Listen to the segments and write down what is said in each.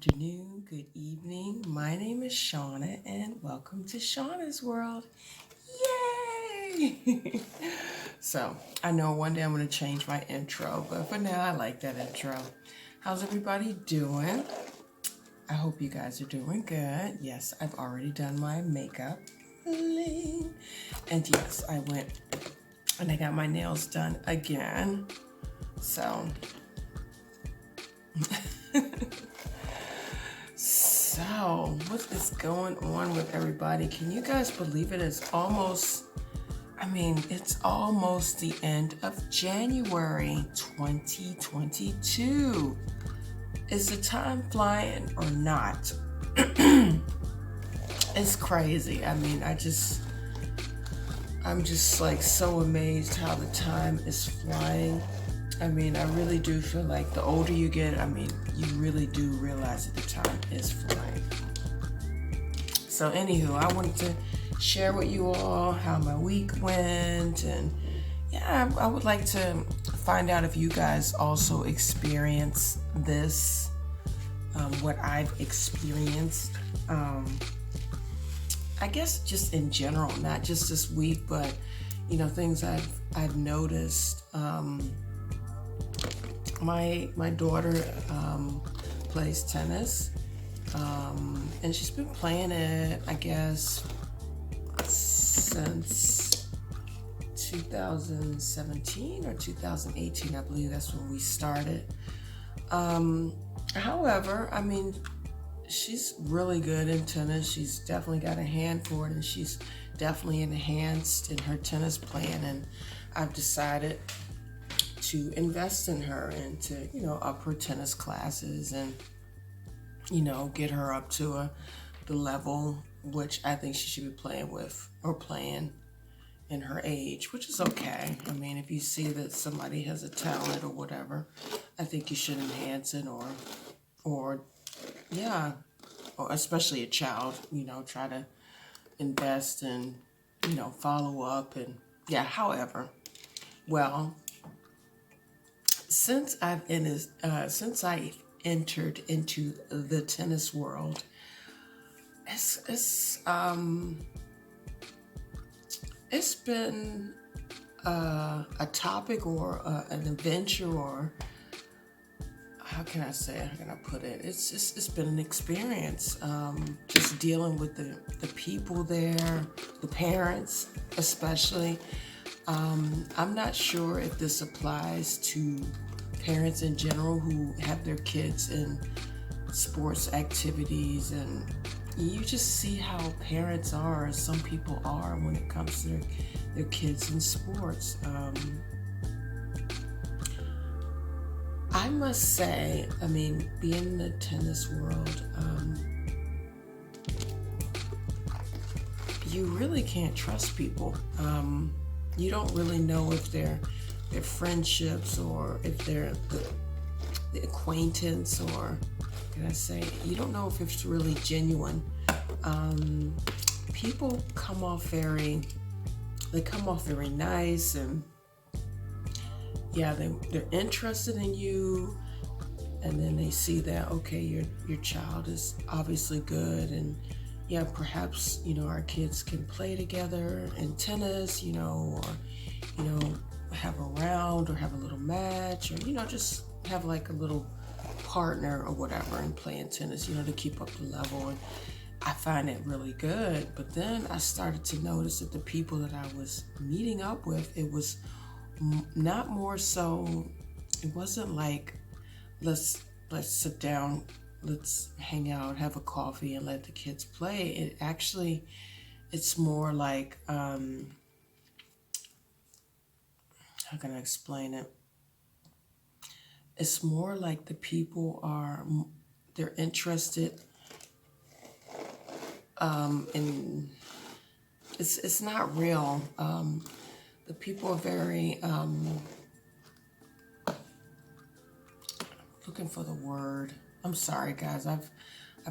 afternoon, good evening. My name is Shauna and welcome to Shauna's World. Yay! So, I know one day I'm going to change my intro, but for now I like that intro. How's everybody doing? I hope you guys are doing good. Yes, I've already done my makeup. And yes, I went and I got my nails done again. So, what is going on with everybody? Can you guys believe it? It's almost the end of January 2022. Is the time flying or not? It's crazy. I'm just like so amazed how the time is flying. I really do feel like the older you get, you really do realize that the time is flying. So anywho, I wanted to share with you all how my week went, and yeah, I would like to find out if you guys also experience this, what I've experienced. I guess just in general, not just this week, but things I've noticed. My daughter plays tennis, and she's been playing it, I guess, since 2017 or 2018. I believe that's when we started. However, she's really good in tennis. She's definitely got a hand for it, and she's definitely enhanced in her tennis playing, and I've decided to invest in her and to, up her tennis classes and, get her up to the level which I think she should be playing with or playing in her age, which is okay. If you see that somebody has a talent or whatever, I think you should enhance it or especially a child, try to invest and, follow up and however. Well, since I entered into the tennis world, it's been a topic or an adventure, or how can I put it? It's been an experience. Just dealing with the people there, the parents especially. I'm not sure if this applies to parents in general who have their kids in sports activities, and you just see how parents are, some people are, when it comes to their kids in sports. I must say, being in the tennis world, you really can't trust people. You don't really know if they're friendships or if they're the acquaintance, or you don't know if it's really genuine. People come off very nice, and they're interested in you, and then they see that, okay, your child is obviously good, and perhaps, our kids can play together in tennis, or, have a round or have a little match, or, just have like a little partner or whatever and playing tennis, to keep up the level. And I find it really good. But then I started to notice that the people that I was meeting up with, it was not more so, it wasn't like, let's sit down, let's hang out, have a coffee, and let the kids play. It's more like, how can I explain it? It's more like the people they're interested in, it's not real. The people are very, looking for the word. I'm sorry, guys. I've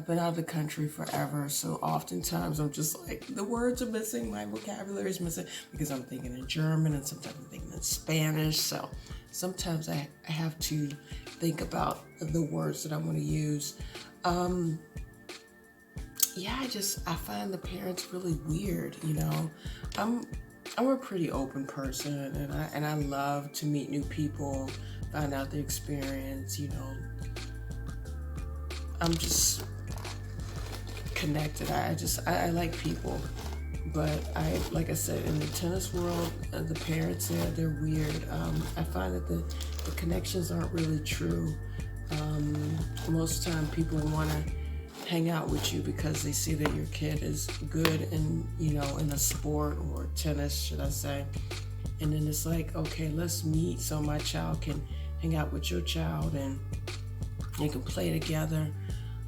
been out of the country forever, so oftentimes I'm just like, the words are missing, my vocabulary is missing, because I'm thinking in German and sometimes I'm thinking in Spanish. So sometimes I have to think about the words that I want to use. Yeah, I find the parents really weird, you know. I'm a pretty open person, and I love to meet new people, find out their experience, you know. I'm just connected. I like people. But like I said, in the tennis world, the parents there, they're weird. I find that the connections aren't really true. Most of the time people want to hang out with you because they see that your kid is good in, you know, in a sport, or tennis, should I say. And then it's like, okay, let's meet so my child can hang out with your child and they can play together.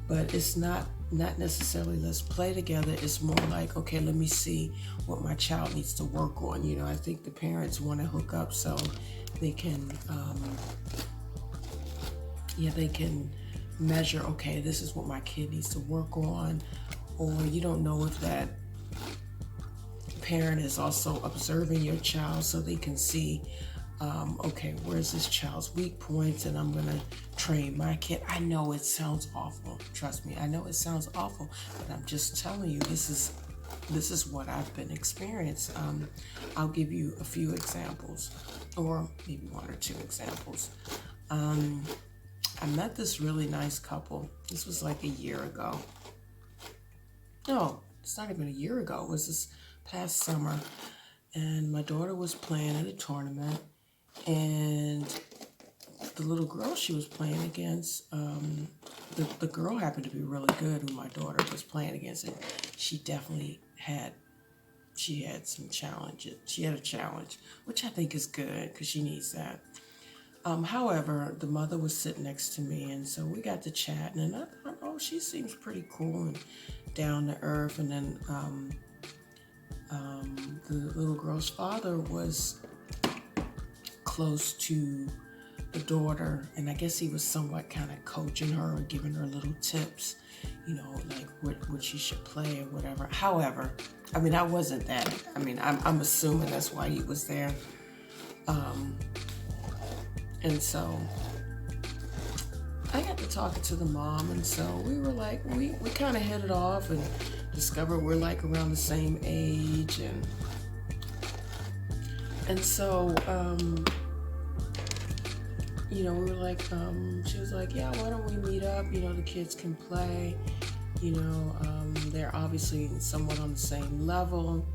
But it's not necessarily let's play together. It's more like, okay, let me see what my child needs to work on. You know, I think the parents want to hook up so they can, they can measure, okay, this is what my kid needs to work on. Or you don't know if that parent is also observing your child so they can see, okay, where's this child's weak points, and I'm gonna train my kid. I know it sounds awful. Trust me, I know it sounds awful, but I'm just telling you, this is what I've been experienced. I'll give you a few examples, or maybe one or two examples. I met this really nice couple. This was like a year ago. No, it's not even a year ago. It was this past summer, and my daughter was playing at a tournament, and the little girl she was playing against, the girl happened to be really good who my daughter was playing against, and she had some challenges. She had a challenge, which I think is good because she needs that. However, the mother was sitting next to me, and so we got to chatting, and I thought, oh, she seems pretty cool and down to earth. And then the little girl's father was close to the daughter, and I guess he was somewhat kind of coaching her or giving her little tips, you know, like what she should play or whatever. However, I mean, I wasn't that. I mean, I'm assuming that's why he was there. And so I got to talking to the mom, and so we were like, we kind of hit it off and discovered we're like around the same age, and so you know, we were like, she was like, yeah, why don't we meet up? You know, the kids can play. You know, they're obviously somewhat on the same level,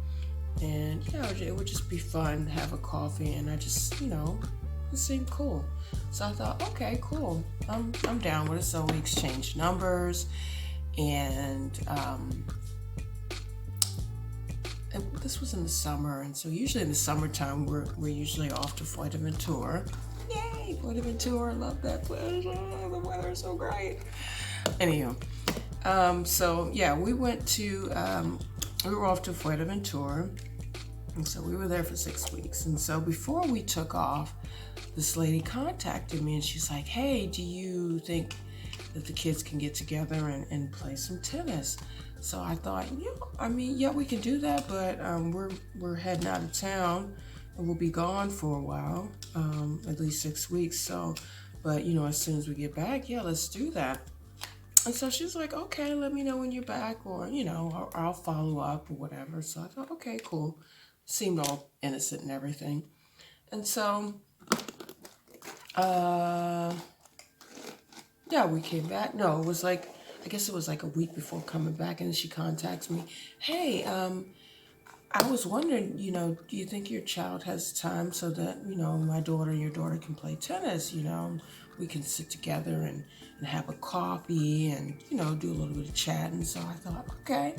and yeah, it would just be fun to have a coffee, and I just, you know, it seemed cool. So I thought, okay, cool. I'm down with it. So we exchanged numbers, and this was in the summer, and so usually in the summertime we're usually off to Fuerteventura. Yay, Fuerteventura! Love that place. Oh, the weather is so great. Anyhow, so yeah, we were off to Fuerteventura, and so we were there for 6 weeks. And so before we took off, this lady contacted me, and she's like, hey, do you think that the kids can get together and play some tennis? So I thought, yeah, we can do that, but we're heading out of town, and we'll be gone for a while, at least 6 weeks. So, but you know, as soon as we get back, yeah, let's do that. And so she's like, okay, let me know when you're back, or, you know, I'll follow up or whatever. So I thought, okay, cool. Seemed all innocent and everything. And so, yeah, we came back. No, it was like, I guess it was like a week before coming back, and she contacts me. Hey, I was wondering, you know, do you think your child has time so that, you know, my daughter and your daughter can play tennis? You know, we can sit together and have a coffee and, you know, do a little bit of chatting. So I thought, okay,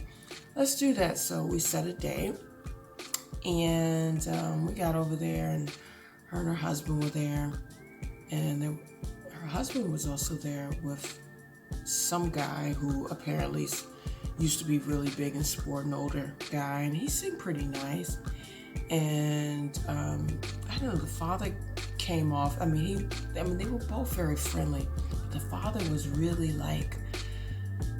let's do that. So we set a date, and we got over there, and her husband were there, and her husband was also there with some guy who apparently used to be really big in sport, an older guy, and he seemed pretty nice. And I don't know, the father came off. I mean, they were both very friendly, but the father was really like,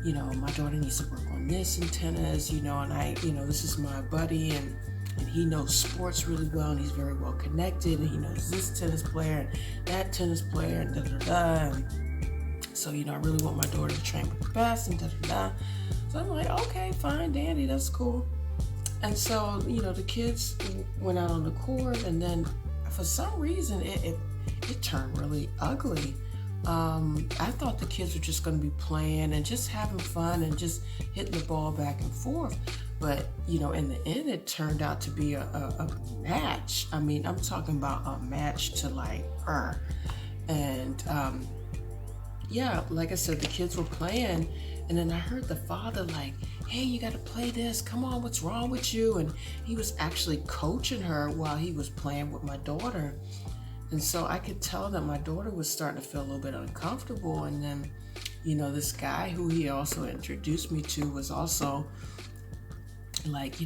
you know, my daughter needs to work on this in tennis, you know, and I, you know, this is my buddy, and and he knows sports really well, and he's very well connected, and he knows this tennis player and that tennis player, and da-da-da. And so, I really want my daughter to train with the best, and da-da-da. So I'm like, okay, fine, Danny, that's cool. And so, the kids went out on the court, and then for some reason, it turned really ugly. I thought the kids were just going to be playing and just having fun and just hitting the ball back and forth. But, in the end, it turned out to be a match. I mean, I'm talking about a match to And, like I said, the kids were playing. And then I heard the father like, hey, you got to play this. Come on, what's wrong with you? And he was actually coaching her while he was playing with my daughter. And so I could tell that my daughter was starting to feel a little bit uncomfortable. And then, this guy who he also introduced me to was also like,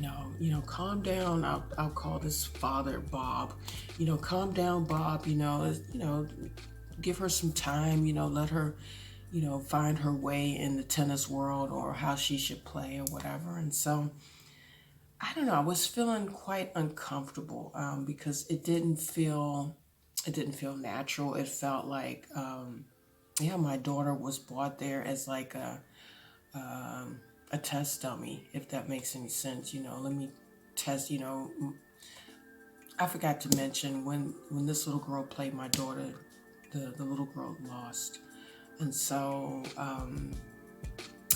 calm down. I'll call this father Bob. Calm down, Bob. Give her some time. Let her, find her way in the tennis world or how she should play or whatever. And so, I don't know. I was feeling quite uncomfortable because it didn't feel natural. It felt like, my daughter was brought there as like a test dummy, if that makes any sense. Let me test. I forgot to mention when this little girl played my daughter, the little girl lost, and so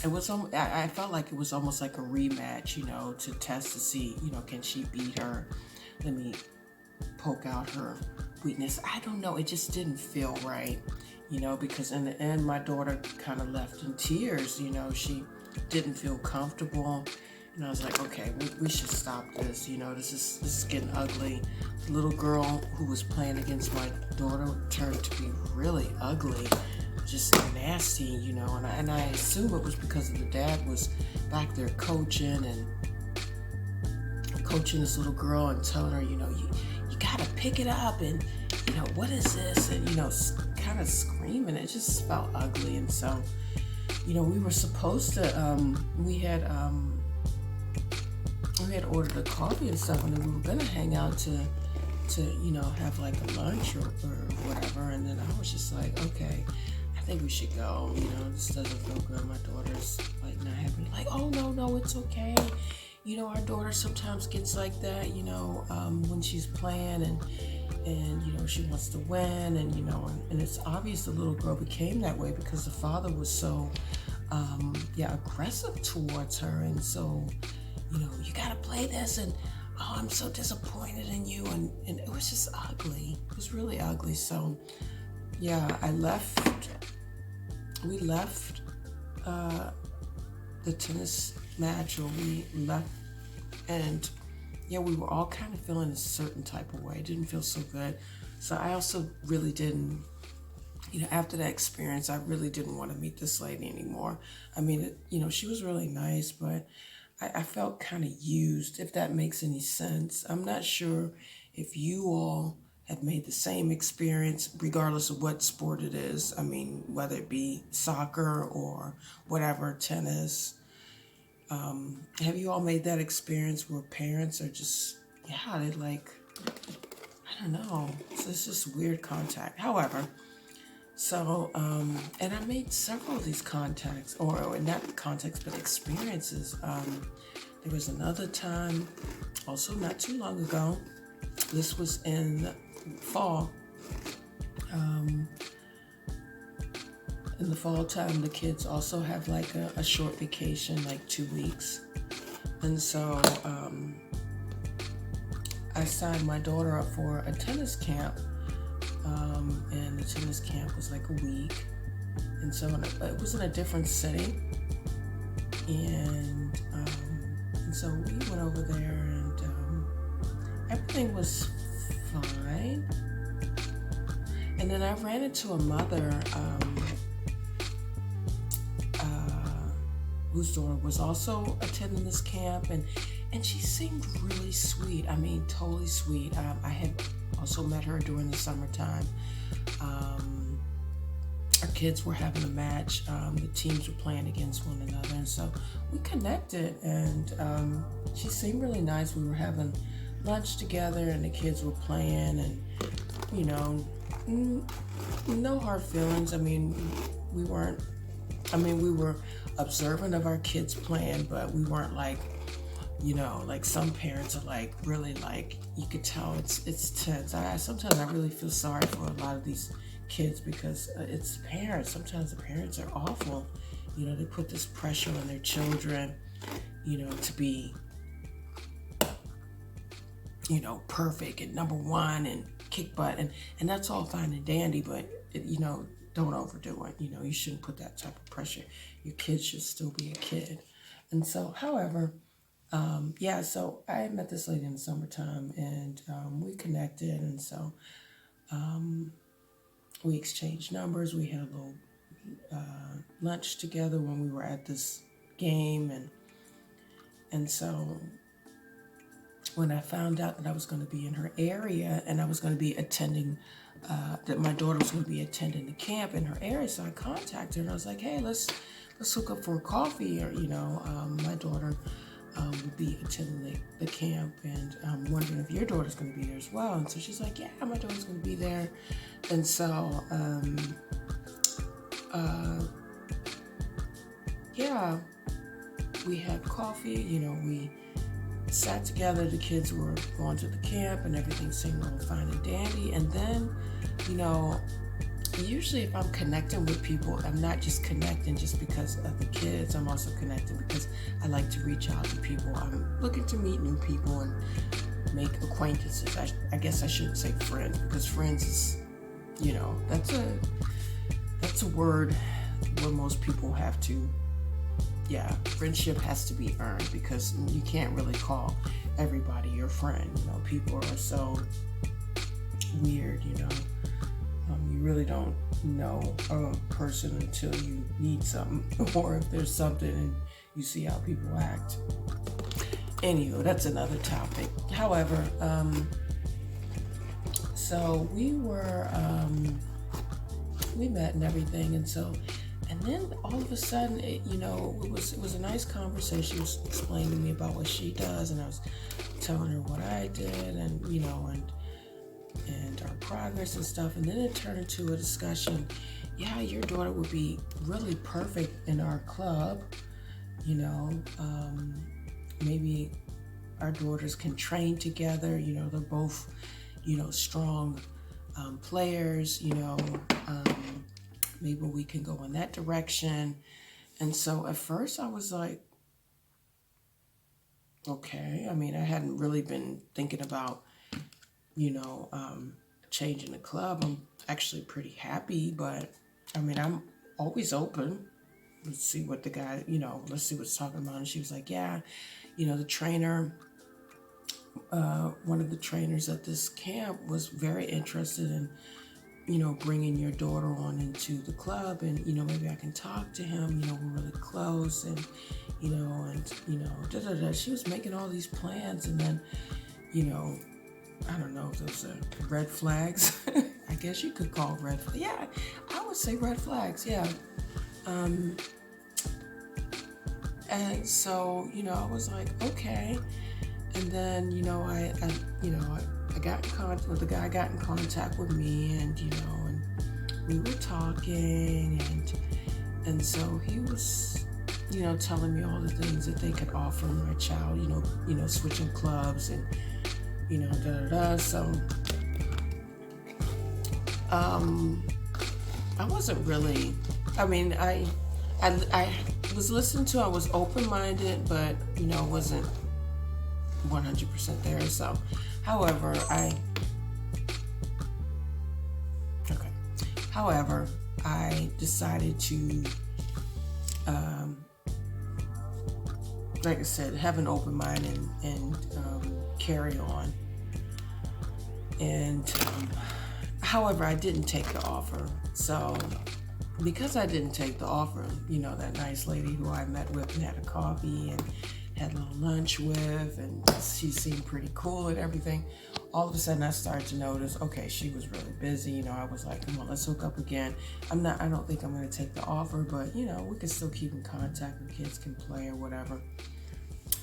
it was. I felt like it was almost like a rematch, to test to see, can she beat her? Let me poke out her weakness. I don't know. It just didn't feel right, because in the end, my daughter kind of left in tears. She didn't feel comfortable. And I was like, okay, we should stop this. This is getting ugly. The little girl who was playing against my daughter turned to be really ugly, just nasty, and I assume it was because of the dad was back there coaching this little girl and telling her, you gotta pick it up, and what is this, and kind of screaming. It just felt ugly. And so, we were supposed to we had ordered a coffee and stuff, and then we were gonna hang out to have like a lunch or whatever. And then I was just like, okay, I think we should go. This doesn't feel good. My daughter's like not happy. Like, oh no, it's okay. Our daughter sometimes gets like that, when she's playing and she wants to win, and it's obvious the little girl became that way because the father was so aggressive towards her. And so, you gotta play this, and oh, I'm so disappointed in you, and it was just ugly. It was really ugly. So we left the tennis match, or we left, and we were all kind of feeling a certain type of way. It didn't feel so good. So I also really didn't, after that experience, I really didn't want to meet this lady anymore. I mean, she was really nice, but I felt kind of used, if that makes any sense. I'm not sure if you all have made the same experience, regardless of what sport it is. I mean, whether it be soccer or whatever, tennis. Have you all made that experience where parents are just, they like, I don't know. So it's just weird contact. However, so, and I made several of these contacts, or not contacts, but experiences. There was another time, also not too long ago. This was in fall. In the fall time, the kids also have like a short vacation, like 2 weeks. And so I signed my daughter up for a tennis camp. And the tennis camp was like a week. And so it was in a different city. And so we went over there, and everything was fine. And then I ran into a mother whose daughter was also attending this camp, and she seemed really sweet. I mean, totally sweet. I had also met her during the summertime. Our kids were having a match. The teams were playing against one another, and so we connected, and she seemed really nice. We were having lunch together, and the kids were playing, and you know, no hard feelings. I mean, we weren't. I mean, we were observant of our kids playing, but we weren't like, you know, like some parents are like really like, you could tell it's tense. Sometimes I really feel sorry for a lot of these kids because it's parents. Sometimes the parents are awful. You know, they put this pressure on their children, you know, to be, you know, perfect and number one and kick butt, and that's all fine and dandy, but you know, don't overdo it. You know, you shouldn't put that type of pressure. Your kid should still be a kid. And so, however, yeah, so I met this lady in the summertime, and we connected, and so we exchanged numbers. We had a little lunch together when we were at this game, and so when I found out that I was going to be in her area and I was going to be attending, that my daughter was going to be attending the camp in her area, so I contacted her and I was like, hey, let's hook up for a coffee, or you know, my daughter would be attending the camp, and I'm wondering if your daughter's going to be there as well. And so she's like, yeah, my daughter's going to be there. And so yeah, we had coffee, you know, we sat together, the kids were going to the camp and everything seemed all fine and dandy. And then, you know, usually if I'm connecting with people, I'm not just connecting just because of the kids, I'm also connecting because I like to reach out to people. I'm looking to meet new people and make acquaintances. I guess I shouldn't say friends, because friends is, you know, that's a word where most people have to, yeah, friendship has to be earned, because you can't really call everybody your friend. You know, people are so weird, you know. You really don't know a person until you need something, or if there's something and you see how people act. Anywho, that's another topic. However, so we met and everything, and then all of a sudden, it was a nice conversation. She was explaining to me about what she does, and I was telling her what I did, and you know, and our progress and stuff. And then it turned into a discussion. Yeah, your daughter would be really perfect in our club. You know, maybe our daughters can train together. You know, they're both, you know, strong players. You know, maybe we can go in that direction. And so at first I was like, okay. I mean, I hadn't really been thinking about, you know, changing the club. I'm actually pretty happy, but I mean, I'm always open. Let's see what the guy, you know, let's see what's talking about. And she was like, yeah, you know, the trainer, one of the trainers at this camp was very interested in, you know, bringing your daughter on into the club, and, you know, maybe I can talk to him, you know, we're really close, and, you know, She was making all these plans, and then, you know, I don't know if those are red flags. I guess you could call red flags. Yeah, I would say red flags, yeah. And so, you know, I was like, okay. And then, you know, I got in contact with the guy, got in contact with me, and, you know, and we were talking, and so he was, you know, telling me all the things that they could offer my child, you know, switching clubs and, you know, So, I wasn't really, I mean, I was listening to, I was open-minded, but, you know, wasn't 100% there. So, however, I decided to, like I said, have an open mind and carry on. And, however, I didn't take the offer. So, because I didn't take the offer, you know, that nice lady who I met with and had a coffee and had a little lunch with, and she seemed pretty cool and everything. All of a sudden I started to notice, okay, she was really busy. You know, I was like, come on, let's hook up again. I don't think I'm going to take the offer, but, you know, we can still keep in contact. The kids can play or whatever.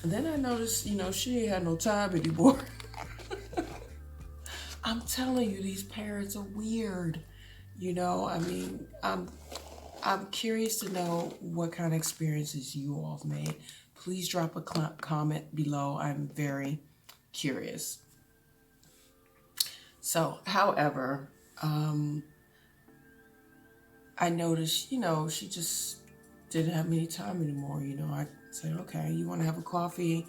And then I noticed, you know, she ain't had no time anymore. I'm telling you, these parents are weird. I mean, I'm curious to know what kind of experiences you all have made. Please drop a comment below. I'm very curious. So, however, I noticed, she just didn't have any time anymore. I said, okay, you want to have a coffee?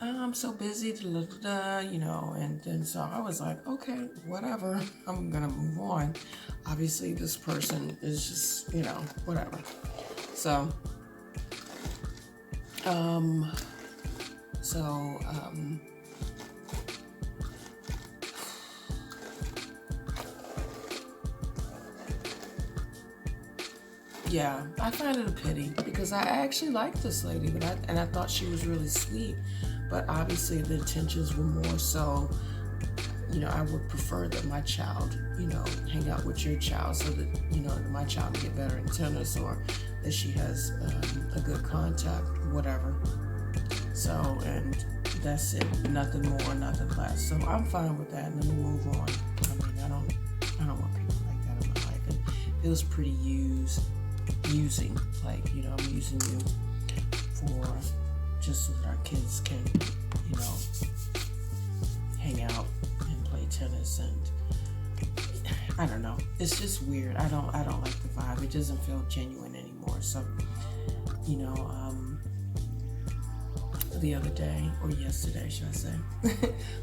I'm so busy, and then so I was like, okay, whatever, I'm gonna move on. Obviously, this person is just, whatever. So, so, yeah, I find it a pity because I actually liked this lady, but I thought she was really sweet, but obviously the intentions were more so, I would prefer that my child, hang out with your child so that, my child can get better in tennis or that she has a good contact, whatever. So, and that's it, nothing more, nothing less. So I'm fine with that. Let me move on. I mean, I don't want people like that in my life. It feels pretty using, like, I'm using you for just so that our kids can, hang out and play tennis, and I don't know. It's just weird. I don't like the vibe. It doesn't feel genuine anymore. So, the other day, or yesterday, should I say,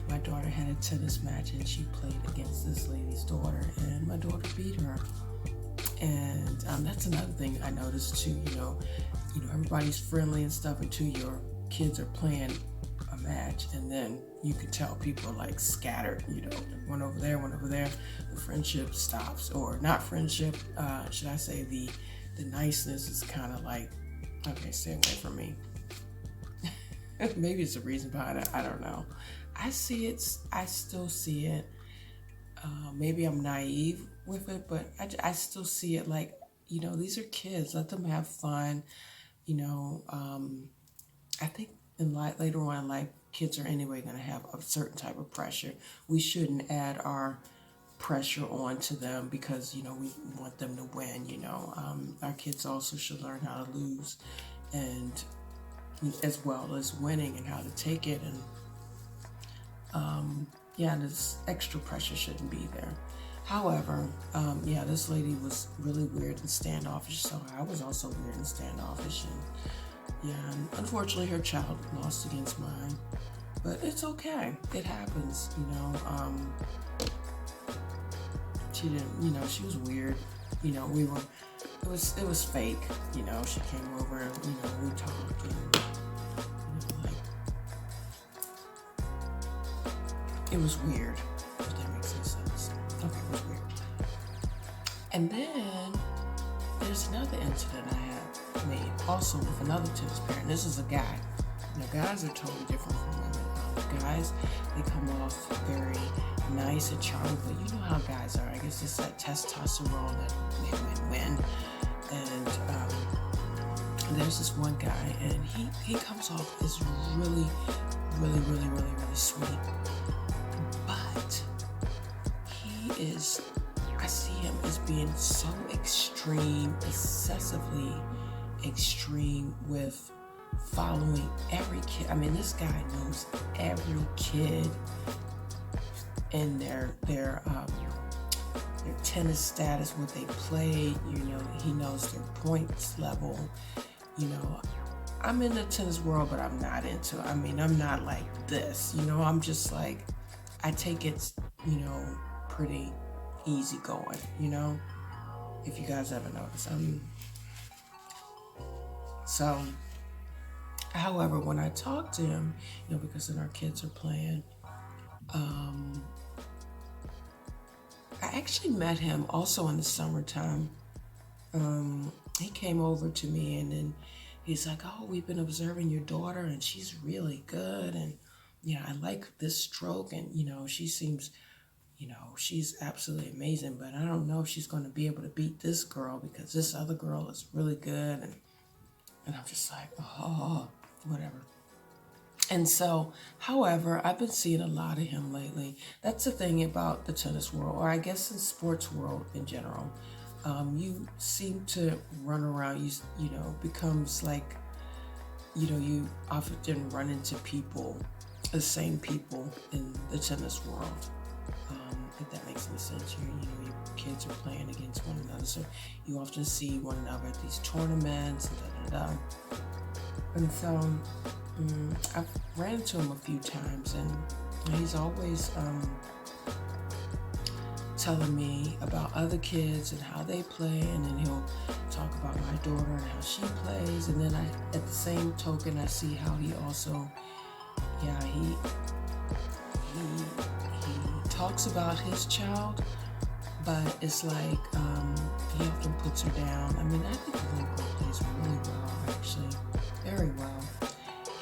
my daughter had a tennis match and she played against this lady's daughter, and my daughter beat her. And that's another thing I noticed too. Everybody's friendly and stuff until your kids are playing a match, and then you can tell people are like scattered. One over there, one over there. The friendship stops, or not friendship. Should I say the niceness is kind of like, okay, stay away from me. Maybe it's a reason behind it. I don't know. I see it. I still see it. Maybe I'm naive with it, but I still see it like, these are kids. Let them have fun. I think later on in life, kids are anyway going to have a certain type of pressure. We shouldn't add our pressure onto them because, we want them to win. Our kids also should learn how to lose, and as well as winning, and how to take it. And this extra pressure shouldn't be there. However, this lady was really weird and standoffish, so I was also weird and standoffish. And and unfortunately her child lost against mine, but it's okay. It happens, she didn't, she was weird. It was fake, she came over and, we talked, and, it was weird, if that makes any sense. Okay, it was weird. And then there's another incident I had made also with another tennis parent. This is a guy. Guys are totally different from women. Guys, they come off very nice and charming, but you know how guys are. I guess it's that testosterone that made men win. And there's this one guy, and he comes off as really, really, really, really, really sweet. But I see him as being so extreme, excessively extreme with following every kid. I mean, this guy knows every kid and their tennis status, what they played. He knows their points level. I'm in the tennis world, but I'm not into it. I mean, I'm not like this. I'm just like, I take it, pretty easy going. If you guys ever notice, so. However, when I talk to him, because then our kids are playing, I actually met him also in the summertime. He came over to me, and then he's like, oh, we've been observing your daughter, and she's really good, and I like this stroke, and she seems, she's absolutely amazing, but I don't know if she's going to be able to beat this girl because this other girl is really good. And I'm just like, oh, whatever. And so, however, I've been seeing a lot of him lately. That's the thing about the tennis world, or I guess in sports world in general. You seem to run around. You know, becomes like, you know, you often run into people, the same people in the tennis world. If that makes any sense, you know, your kids are playing against one another, so you often see one another at these tournaments and da da da. And so I've ran into him a few times, and he's always telling me about other kids and how they play, and then he'll talk about my daughter and how she plays, and then at the same token, I see how he also, yeah, he talks about his child, but it's like he often puts her down. I mean, I think the little girl plays really well, actually, very well.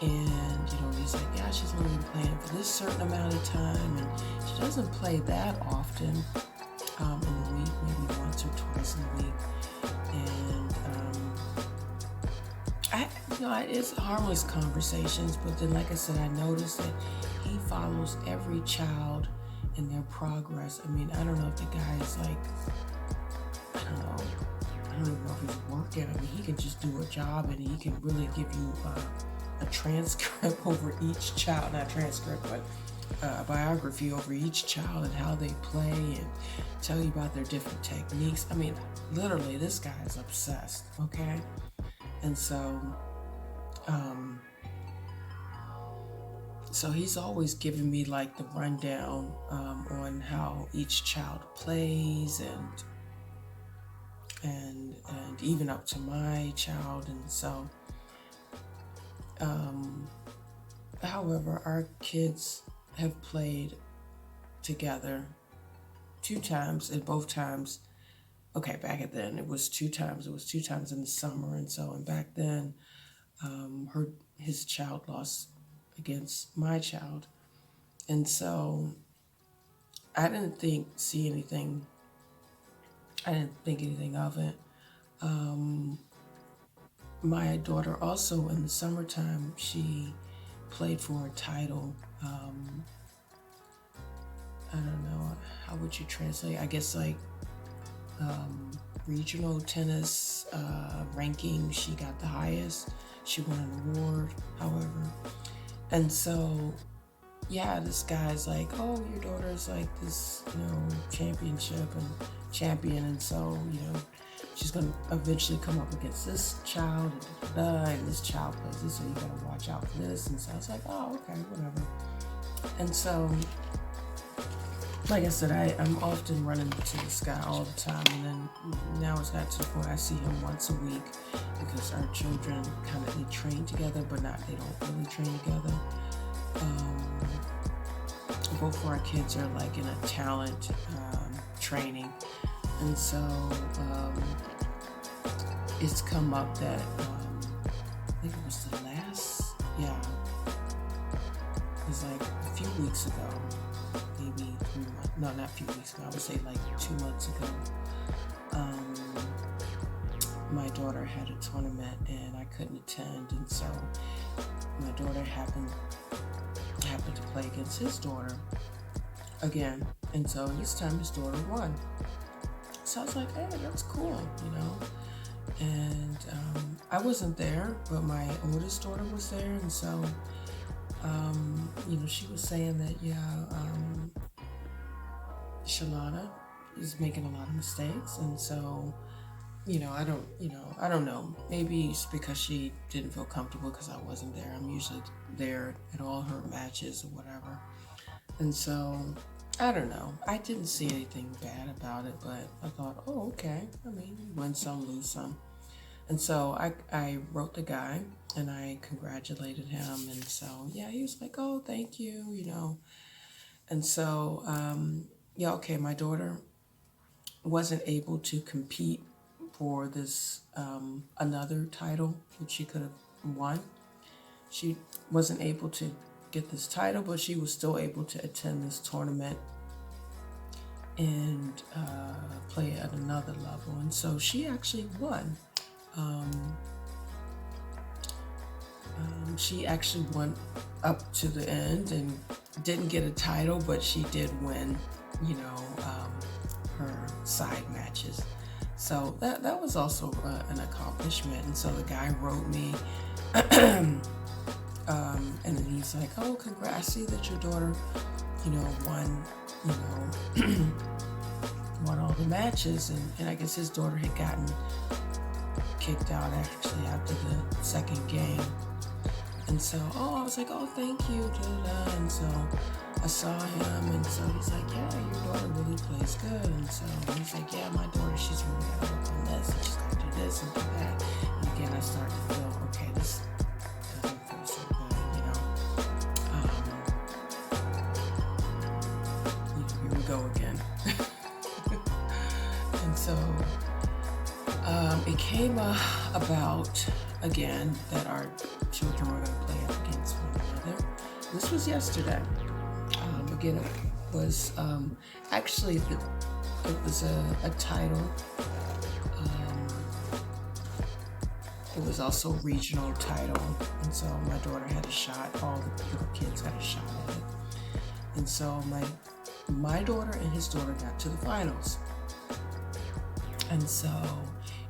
And you know, he's like, yeah, she's only been playing for this certain amount of time, and she doesn't play that often in the week, maybe once or twice in a week. And you know, it's harmless conversations, but then, like I said, I noticed that he follows every child in their progress. I mean, I don't know if the guy is like, I don't even know if he's working. I mean, he can just do a job, and he can really give you a transcript over each child, not transcript, but a biography over each child and how they play, and tell you about their different techniques. I mean, literally, this guy is obsessed, okay? And so, so he's always giving me like the rundown on how each child plays, and even up to my child. And so, however, our kids have played together 2 times, and both times, okay, back at then it was 2 times. It was 2 times in the summer, and so, and back then, his child lost against my child, and so I didn't see anything. I didn't think anything of it. My daughter also in the summertime, she played for a title. I don't know, how would you translate? I guess like regional tennis ranking. She got the highest. She won an award, however. And so, yeah, this guy's like, oh, your daughter's like this, you know, championship and champion, and so, you know, she's gonna eventually come up against this child, and this child plays this, so you gotta watch out for this. And so I was like, oh, okay, whatever. And so, like I said, I'm often running to this guy all the time, and then now it's got to the point I see him once a week, because our children kind of, they train together, but they don't really train together. Both of our kids are like in a talent training, and so it's come up that I think it was the last, yeah, it was like a few weeks ago, maybe 3 months, no, not a few weeks ago, I would say like 2 months ago. My daughter had a tournament and I couldn't attend, and so my daughter happened to play against his daughter again, and so this time his daughter won. So I was like, hey, that's cool, you know. And I wasn't there, but my oldest daughter was there, and so you know, she was saying that, shaunA is making a lot of mistakes, and so, you know, I don't know. Maybe it's because she didn't feel comfortable because I wasn't there. I'm usually there at all her matches or whatever. And so, I don't know. I didn't see anything bad about it, but I thought, oh, okay. I mean, win some, lose some. And so I wrote the guy and I congratulated him. And so, yeah, he was like, oh, thank you, you know. And so, yeah, okay, my daughter wasn't able to compete for this another title, which she could have won. She wasn't able to get this title, but she was still able to attend this tournament and play at another level. And so she actually won. She actually went up to the end and didn't get a title, but she did win, you know, her side matches. So that was also an accomplishment. And so the guy wrote me, and then he's like, "Oh, congrats! I see that your daughter, you know, won, you know, won all the matches." And I guess his daughter had gotten kicked out actually after the second game. And so, I was like, "Oh, thank you, da-da-da." And so I saw him, and so he's like, "Yeah, your daughter really plays good." And so he's like, "Yeah, my daughter, she's really got to work on this, and she's got to do this and do that." And again, I started to feel, okay, this doesn't feel so good, you know. Here we go again. And so it came about again that our children were going to play up against one another. This was yesterday. Again, it was actually it was a title. It was also a regional title, and so my daughter had a shot. All the little kids had a shot at it, and so my daughter and his daughter got to the finals. And so,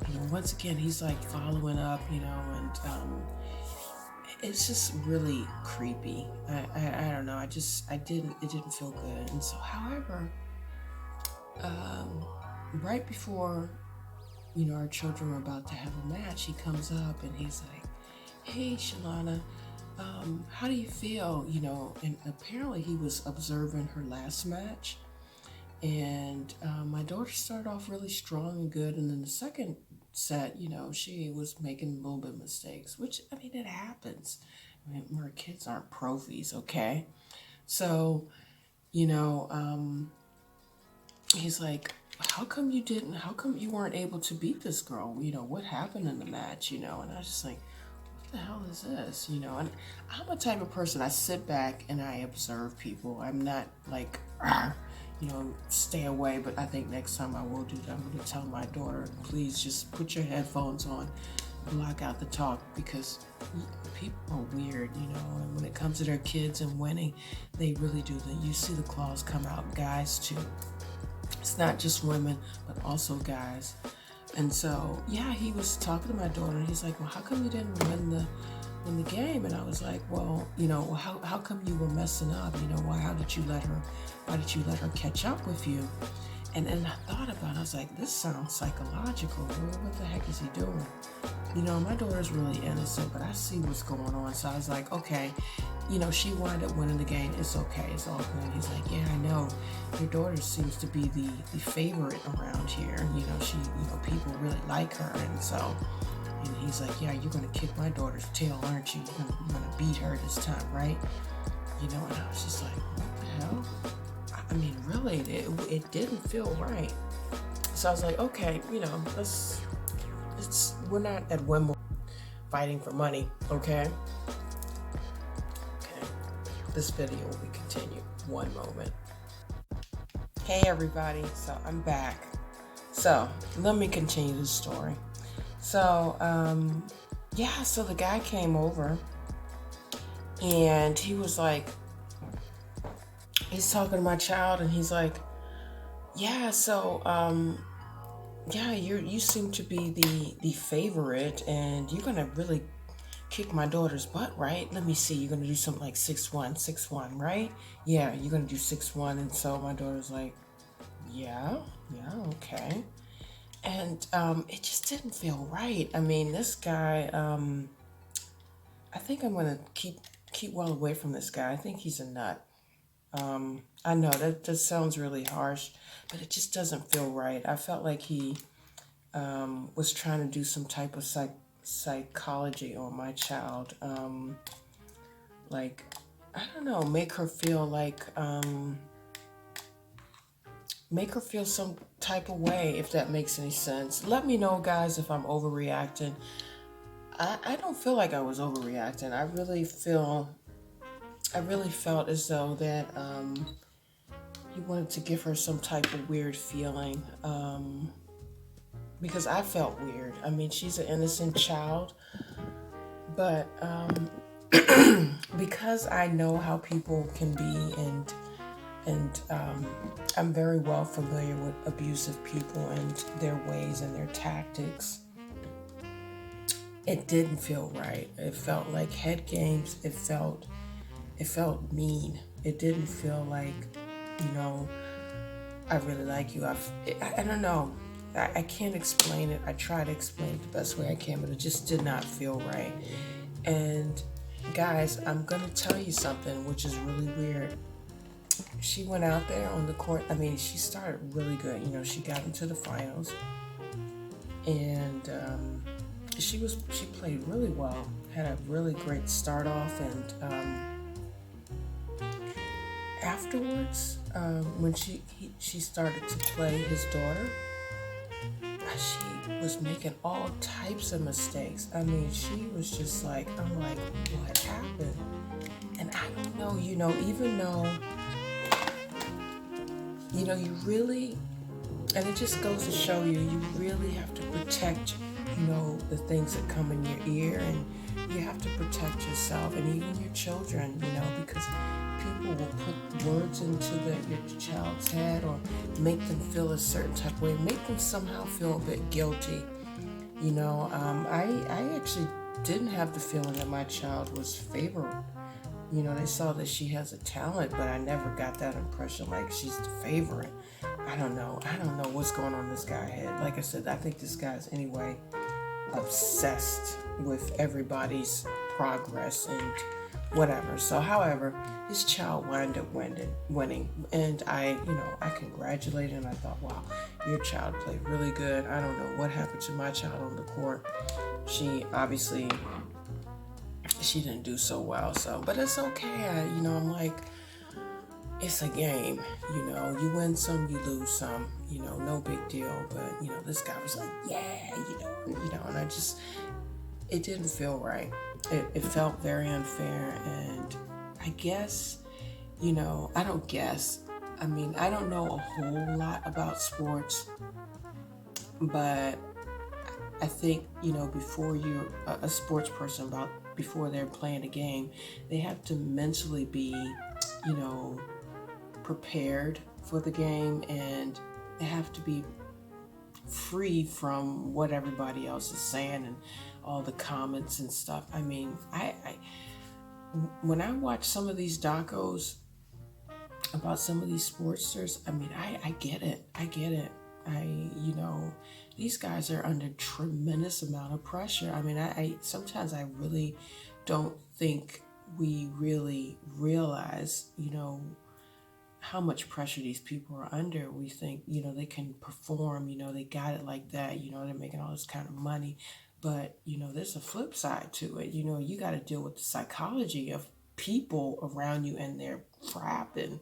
you know, once again, he's like following up, you know, and it's just really creepy. I don't know. It didn't feel good. And so, however, right before, you know, our children were about to have a match, he comes up and he's like, "Hey, Shauna, how do you feel?" You know, and apparently he was observing her last match. And my daughter started off really strong and good, and then the second set, you know, she was making a little bit of mistakes, which, I mean, it happens. I mean, our kids aren't profis, okay? So, you know, he's like, how come you weren't able to beat this girl? You know, what happened in the match, you know? And I was just like, what the hell is this, you know? And I'm a type of person, I sit back and I observe people. I'm not like, you know, stay away, but I think next time I will do that. I'm going to tell my daughter, please just put your headphones on, block out the talk, because people are weird, you know, and when it comes to their kids and winning, they really do. You see the claws come out, guys too. It's not just women, but also guys. And so, yeah, he was talking to my daughter, and he's like, "Well, how come you didn't win the game?" And I was like, "Well, you know, how come you were messing up? You know, why did you let her catch up with you?" And I thought about it. I was like, this sounds psychological. What the heck is he doing? You know, my daughter's really innocent, but I see what's going on. So I was like, okay, you know, she wound up winning the game. It's okay. It's all good. He's like, "Yeah, I know. Your daughter seems to be the favorite around here. You know, people really like her." And so, and he's like, "Yeah, you're going to kick my daughter's tail, aren't you? You're going to beat her this time, right?" You know, and I was just like, what the hell? I mean, really, it didn't feel right. So I was like, okay, you know, we're not at Wimbledon fighting for money, okay? Okay, this video will be continued. One moment. Hey everybody, so I'm back. So let me continue the story. So, yeah, so the guy came over and he was like, he's talking to my child and he's like, "Yeah, so, yeah, you seem to be the favorite and you're gonna really kick my daughter's butt, right? Let me see, you're gonna do something like 6-1, right? Yeah, you're gonna do 6-1. And so my daughter's like, yeah, okay. And it just didn't feel right. I mean, this guy, I think I'm gonna keep well away from this guy. I think he's a nut. I know that sounds really harsh, but it just doesn't feel right. I felt like he was trying to do some type of psychology on my child. Like, I don't know, make her feel some type of way, if that makes any sense. Let me know, guys, if I'm overreacting. I don't feel like I was overreacting. I really felt as though that he wanted to give her some type of weird feeling, because I felt weird. I mean, she's an innocent child, But because I know how people can be, and I'm very well familiar with abusive people and their ways and their tactics. It didn't feel right. It felt like head games. It felt mean. It didn't feel like, you know, I really like you. I don't know. I can't explain it. I try to explain it the best way I can, but it just did not feel right. And guys, I'm gonna tell you something which is really weird. She went out there on the court. I mean, she started really good. You know, she got into the finals, and she played really well. Had a really great start off, and afterwards, when she started to play his daughter, she was making all types of mistakes. I mean, she was just like, I'm like, what happened? And I don't know, you know, even though, you know, you really, and it just goes to show you, you really have to protect, you know, the things that come in your ear, and you have to protect yourself and even your children, you know, because people will put words into your child's head or make them feel a certain type of way, make them somehow feel a bit guilty. You know, I actually didn't have the feeling that my child was favored. You know, they saw that she has a talent, but I never got that impression like she's the favorite. I don't know what's going on in this guy's head. Like I said, I think this guy's anyway obsessed with everybody's progress and whatever. So, however, his child wound up winning, and I congratulated him. I thought, wow, your child played really good. I don't know what happened to my child on the court. She didn't do so well. So, but it's okay. I'm like, it's a game. You know, you win some, you lose some. You know, no big deal. But this guy was like, yeah, and I just, it didn't feel right. It felt very unfair, and I guess, I don't know a whole lot about sports, but I think, before you're a sports person, before they're playing a game, they have to mentally be, prepared for the game, and they have to be free from what everybody else is saying and all the comments and stuff. I mean, I when I watch some of these docos about some of these sportsters, I mean, I get it. These guys are under tremendous amount of pressure. I mean, I sometimes I really don't think we really realize, how much pressure these people are under. We think, they can perform, they got it like that, they're making all this kind of money. But, there's a flip side to it. You got to deal with the psychology of people around you and their crap, and,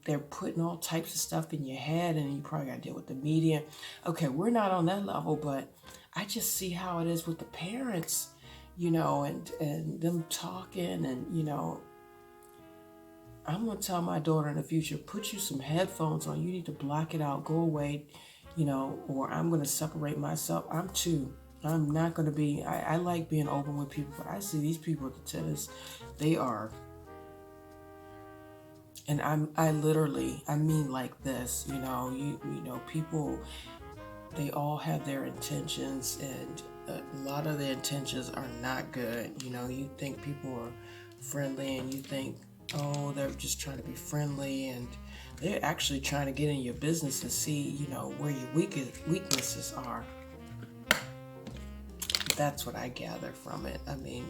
they're putting all types of stuff in your head, and you probably got to deal with the media. Okay, we're not on that level, but I just see how it is with the parents, and them talking, and, I'm going to tell my daughter in the future, put you some headphones on. You need to block it out. Go away, or I'm going to separate myself. I'm not going to be, I like being open with people, but I see these people at the tennis, they are, and I mean like this, people, they all have their intentions, and a lot of their intentions are not good. You think people are friendly, and you think, oh, they're just trying to be friendly, and they're actually trying to get in your business and see, where your weaknesses are. That's what I gather from it. I mean,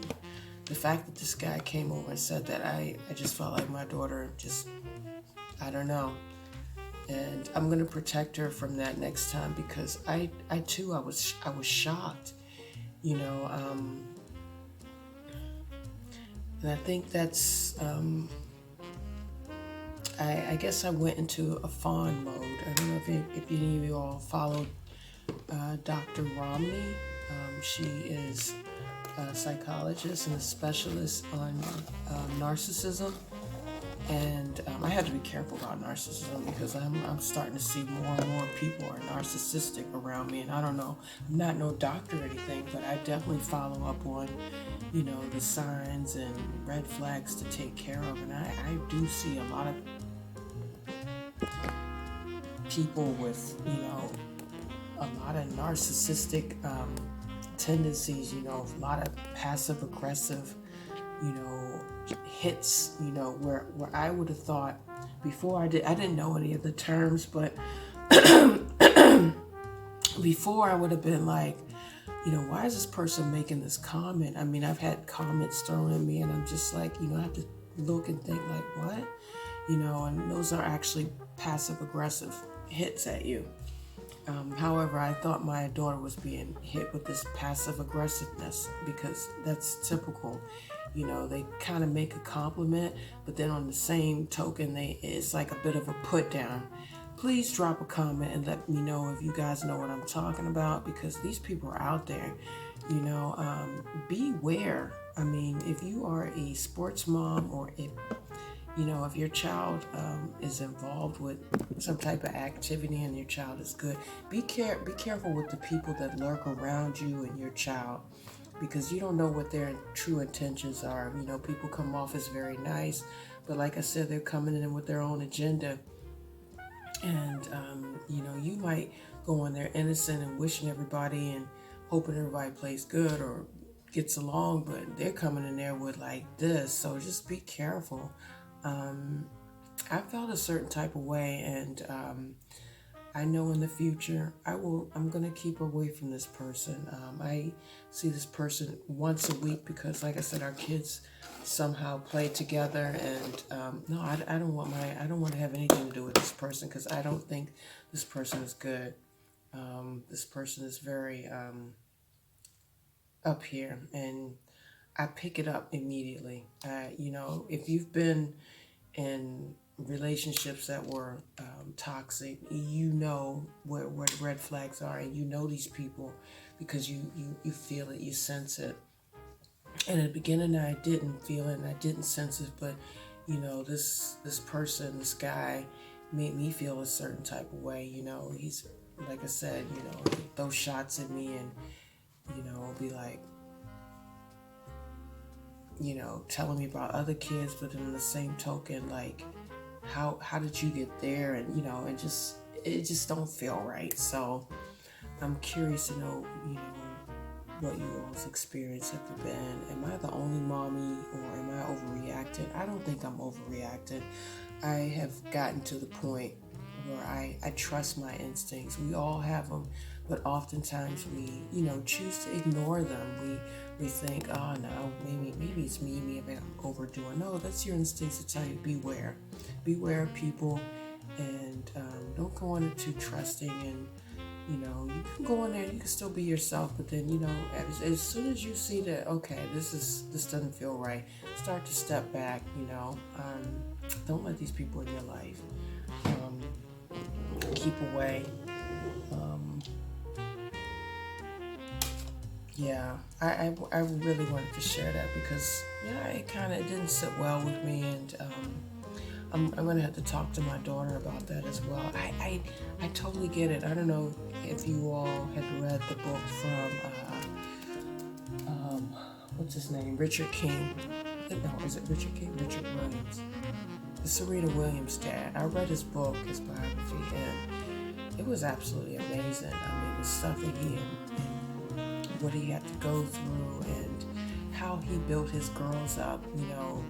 the fact that this guy came over and said that, I just felt like my daughter just, I don't know. And I'm going to protect her from that next time, because I was shocked, and I think that's, I guess I went into a fawn mode. I don't know if any of you all followed Dr. Romney. She is a psychologist and a specialist on narcissism. And I have to be careful about narcissism because I'm starting to see more and more people are narcissistic around me, and I don't know, I'm not no doctor or anything, but I definitely follow up on, you know, the signs and red flags to take care of, and I do see a lot of people with, you know, a lot of narcissistic tendencies, you know, a lot of passive aggressive, you know, hits, you know, where I would have thought before I didn't know any of the terms, but before I would have been like, you know, why is this person making this comment? I mean, I've had comments thrown at me and I'm just like, you know, I have to look and think like, what? You know, and those are actually passive aggressive hits at you. However, I thought my daughter was being hit with this passive aggressiveness because that's typical. You know, they kind of make a compliment, but then on the same token, it's like a bit of a put down. Please drop a comment and let me know if you guys know what I'm talking about, because these people are out there. You know, beware. I mean, if you are a sports mom, or if, you know, if your child is involved with some type of activity and your child is good, be careful with the people that lurk around you and your child, because you don't know what their true intentions are. You know, people come off as very nice, but like I said, they're coming in with their own agenda. And, you know, you might go on there innocent and wishing everybody and hoping everybody plays good or gets along, but they're coming in there with like this. So just be careful. I felt a certain type of way, and I know in the future I'm going to keep away from this person. I see this person once a week because, like I said, our kids somehow play together, and no, I don't want to have anything to do with this person because I don't think this person is good. This person is very up here, and I pick it up immediately. You know, if you've been in relationships that were toxic, you know where the red flags are, and you know these people because you feel it, you sense it. And at the beginning, I didn't feel it and I didn't sense it, but you know, this person, this guy, made me feel a certain type of way. You know, he's, like I said, you know, throw shots at me and, you know, be like, you know, telling me about other kids, but in the same token, like, how did you get there? And, you know, it just don't feel right. So I'm curious to know, you know, what you all's experience have been. Am I the only mommy, or am I overreacting? I don't think I'm overreacting. I have gotten to the point where I trust my instincts. We all have them, but oftentimes we, you know, choose to ignore them. We think, oh no, maybe it's me, maybe I'm overdoing. No, that's your instincts to tell you beware of people, and don't go on it too trusting. And you know, you can go in there, you can still be yourself, but then, you know, as soon as you see that, okay, this doesn't feel right, start to step back. You know, don't let these people in your life. Keep away. Yeah, I really wanted to share that because, yeah, it kind of didn't sit well with me, and I'm going to have to talk to my daughter about that as well. I totally get it. I don't know if you all had read the book from, what's his name? Richard King. No, is it Richard King? Richard Williams. The Serena Williams dad. I read his book, his biography, and it was absolutely amazing. I mean, the stuff that he and what he had to go through, and how he built his girls up, you know,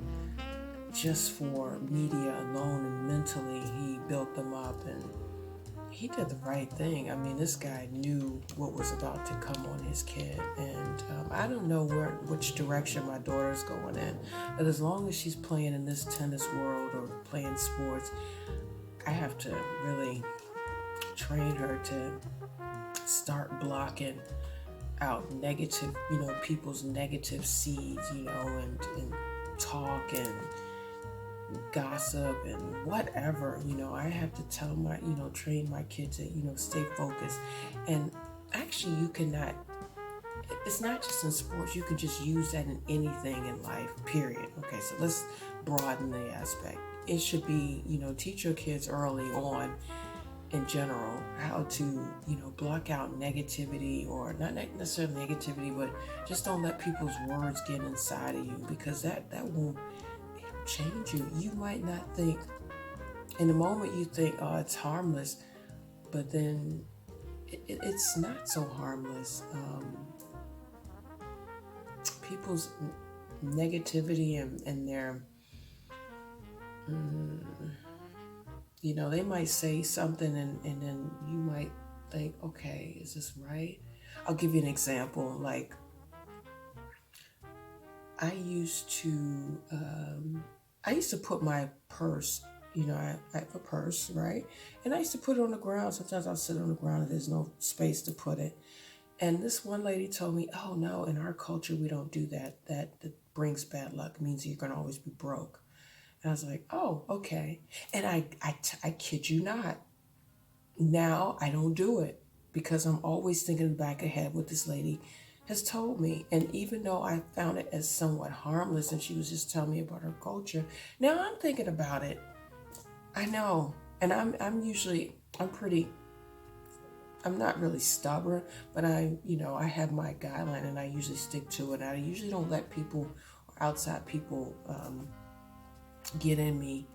just for media alone, and mentally he built them up, and he did the right thing. I mean, this guy knew what was about to come on his kid, and I don't know which direction my daughter's going in, but as long as she's playing in this tennis world or playing sports, I have to really train her to start blocking out negative, you know, people's negative seeds, you know, and talk and gossip and whatever. You know, I have to tell my, you know, train my kids to, you know, stay focused. And actually, you cannot, it's not just in sports, you can just use that in anything in life, period. Okay, so let's broaden the aspect. it should be, teach your kids early on in general how to, block out negativity, or not necessarily negativity, but just don't let people's words get inside of you, because that will change you. You might not think, in the moment you think, oh, it's harmless, but then it's not so harmless. People's negativity and their, mm, they might say something, and then you might think, okay, is this right? I'll give you an example. Like, I used to, put my purse, I have a purse, right? And I used to put it on the ground. Sometimes I'll sit on the ground if there's no space to put it. And this one lady told me, oh no, in our culture, we don't do that. That brings bad luck. It means you're going to always be broke. And I was like, oh, okay. And I kid you not. Now I don't do it, because I'm always thinking back ahead what this lady has told me. And even though I found it as somewhat harmless, and she was just telling me about her culture, now I'm thinking about it. I know. And I'm not really stubborn, but I have my guideline, and I usually stick to it. I usually don't let people or outside people get in me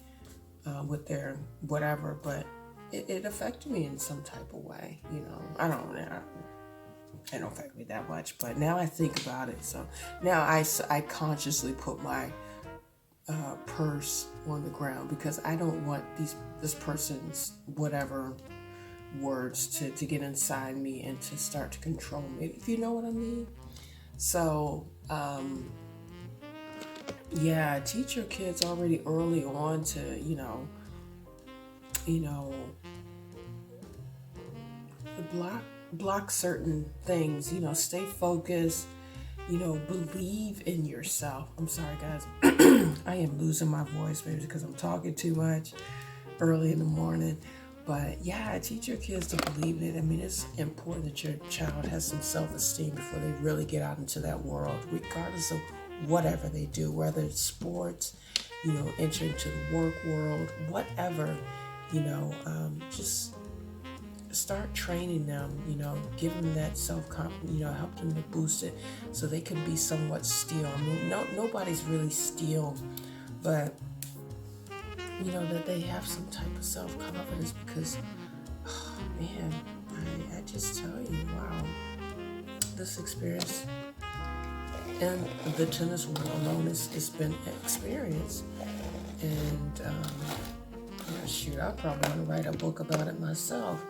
with their whatever, but it affected me in some type of way. I don't know. It don't affect me that much, but now I think about it. So now I consciously put my purse on the ground, because I don't want this person's whatever words to get inside me and to start to control me, if you know what I mean. So yeah, teach your kids already early on to block certain things, stay focused, believe in yourself. I'm sorry, guys. I am losing my voice, maybe because I'm talking too much early in the morning. But yeah, teach your kids to believe in it. I mean, it's important that your child has some self-esteem before they really get out into that world, regardless of whatever they do, whether it's sports, enter into the work world, whatever, just start training them, give them that self-confidence, help them to boost it so they can be somewhat still. I mean, nobody's really still, but that they have some type of self-confidence, because, oh man, I just tell you, wow, this experience in the tennis world alone, it's been an experience. And shoot, I probably want to write a book about it myself,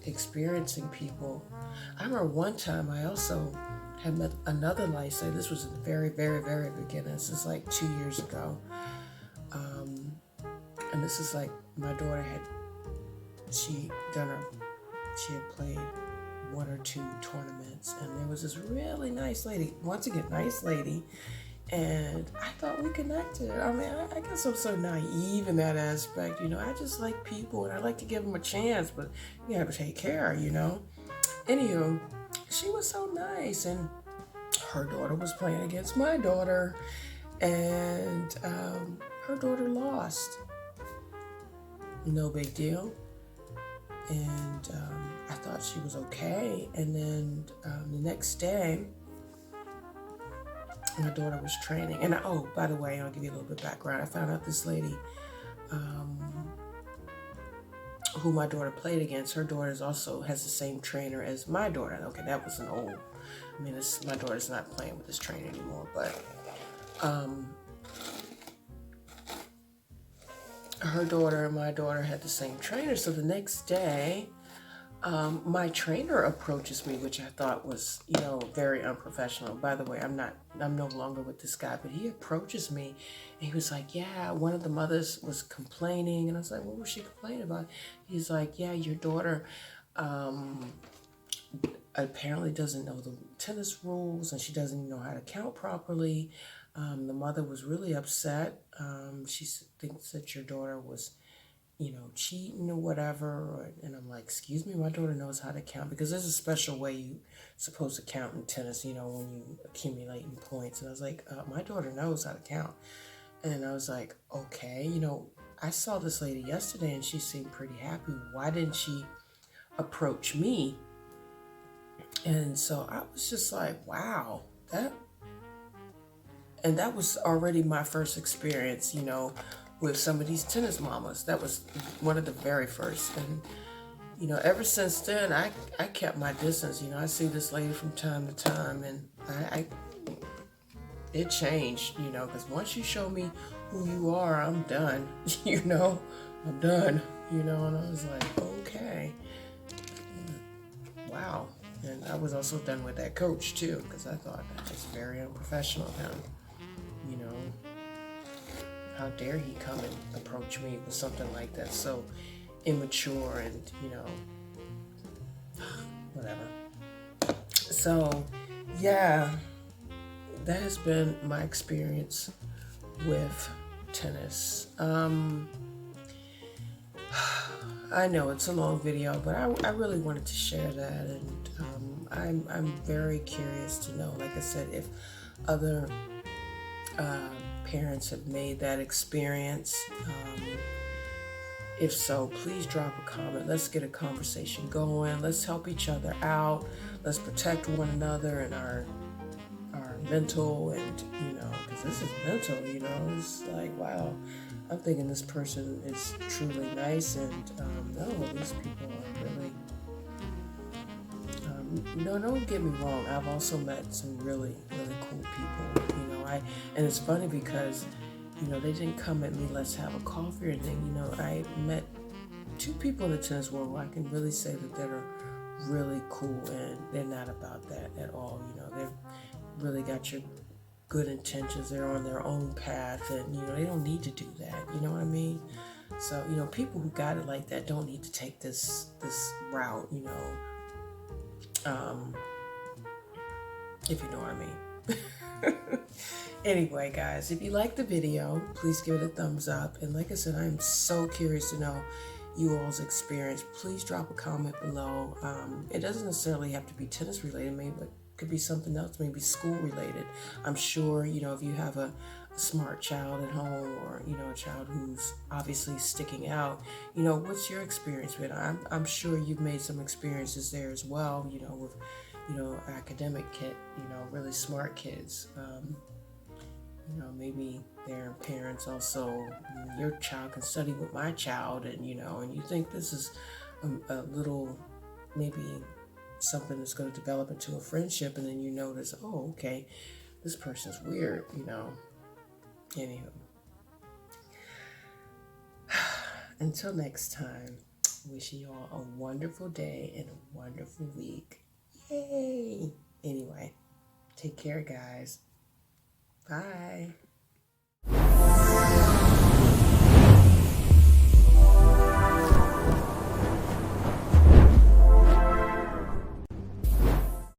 experiencing people. I remember one time I also had met another lifesaver. This was in the very, very, very beginning. This is like 2 years ago. And this is like, my daughter she had played 1 or 2 tournaments, and there was this really nice lady, once again, nice lady, and I thought we connected. I mean, I guess I'm so naive in that aspect, I just like people, and I like to give them a chance, but you have to take care, Anywho, she was so nice, and her daughter was playing against my daughter, and her daughter lost. No big deal. And I thought she was okay. And then the next day, my daughter was training. And oh, by the way, I'll give you a little bit of background. I found out this lady who my daughter played against, her daughter also has the same trainer as my daughter. Okay, that was an old, my daughter's not playing with this trainer anymore, but her daughter and my daughter had the same trainer. So the next day, my trainer approaches me, which I thought was, very unprofessional. By the way, I'm no longer with this guy, but he approaches me and he was like, yeah, one of the mothers was complaining. And I was like, what was she complaining about? He's like, yeah, your daughter apparently doesn't know the tennis rules, and she doesn't even know how to count properly. The mother was really upset. She thinks that your daughter was, cheating or whatever. And I'm like, excuse me, my daughter knows how to count, because there's a special way you supposed to count in tennis, when you accumulating points. And I was like, my daughter knows how to count. And I was like, okay, I saw this lady yesterday and she seemed pretty happy. Why didn't she approach me? And so I was just like, wow, that was already my first experience, with some of these tennis mamas. That was one of the very first. And, ever since then, I kept my distance. I see this lady from time to time, and it changed, because once you show me who you are, I'm done, I'm done, and I was like, okay, wow. And I was also done with that coach too, because I thought that was very unprofessional of him. How dare he come and approach me with something like that, so immature and, whatever. So, yeah, that has been my experience with tennis. I know it's a long video, but I really wanted to share that, and I'm very curious to know, like I said, if other parents have made that experience. If so, please drop a comment. Let's get a conversation going. Let's help each other out. Let's protect one another and our mental, and because this is mental, it's like, wow, I'm thinking this person is truly nice, and no, these people are really, no, don't get me wrong, I've also met some really, really cool people, and it's funny because, they didn't come at me, let's have a coffee or anything. I met two people in the tennis world who I can really say that they're really cool, and they're not about that at all. They've really got your good intentions. They're on their own path, and, they don't need to do that. You know what I mean? So, people who got it like that don't need to take this route, if you know what I mean. Anyway, guys, if you like the video, please give it a thumbs up. And like I said, I'm so curious to know you all's experience. Please drop a comment below. It doesn't necessarily have to be tennis related. Maybe it could be something else, maybe school related. I'm sure, if you have a smart child at home, or, a child who's obviously sticking out, what's your experience with it? I'm sure you've made some experiences there as well, with, academic kid, really smart kids. Maybe their parents also, your child can study with my child, and, and you think this is a little, maybe something that's going to develop into a friendship, and then you notice, oh, okay, this person's weird, Anywho. Until next time, wishing you all a wonderful day and a wonderful week. Yay! Anyway, take care, guys. Bye.